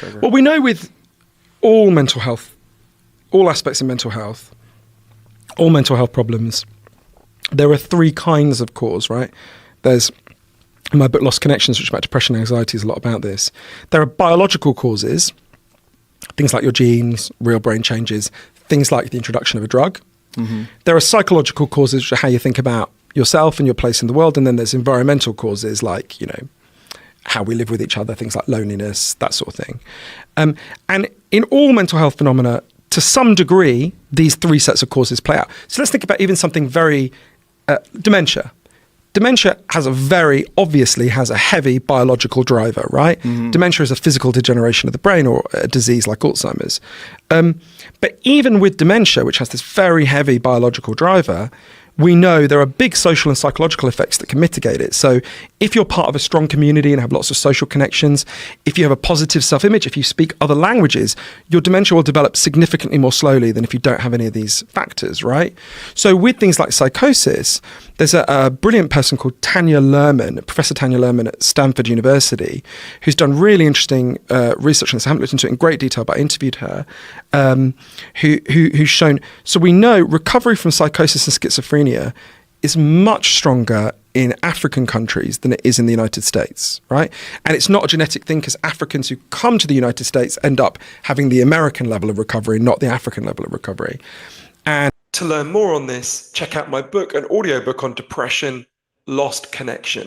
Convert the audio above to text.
trigger? Well, we know with all mental health, all aspects of mental health, all mental health problems, there are three kinds of cause, right? There's, in my book, Lost Connections, which is about depression and anxiety, is a lot about this. There are biological causes, things like your genes, real brain changes, things like the introduction of a drug. Mm-hmm. There are psychological causes, which are how you think about yourself and your place in the world. And then there's environmental causes like, how we live with each other, things like loneliness, that sort of thing. And in all mental health phenomena, to some degree, these three sets of causes play out. So let's think about even something very, dementia. Dementia obviously has a heavy biological driver, right? Mm-hmm. Dementia is a physical degeneration of the brain or a disease like Alzheimer's. But even with dementia, which has this very heavy biological driver, we know there are big social and psychological effects that can mitigate it. So if you're part of a strong community and have lots of social connections, if you have a positive self-image, if you speak other languages, your dementia will develop significantly more slowly than if you don't have any of these factors, right? So with things like psychosis, there's a brilliant person called Tanya Luhrmann, Professor Tanya Luhrmann at Stanford University, who's done really interesting research on this. I haven't looked into it in great detail, but I interviewed her, who's shown, so we know recovery from psychosis and schizophrenia is much stronger in African countries than it is in the United States, right? And it's not a genetic thing because Africans who come to the United States end up having the American level of recovery, not the African level of recovery. And to learn more on this, check out my book, an audiobook on depression, Lost Connections.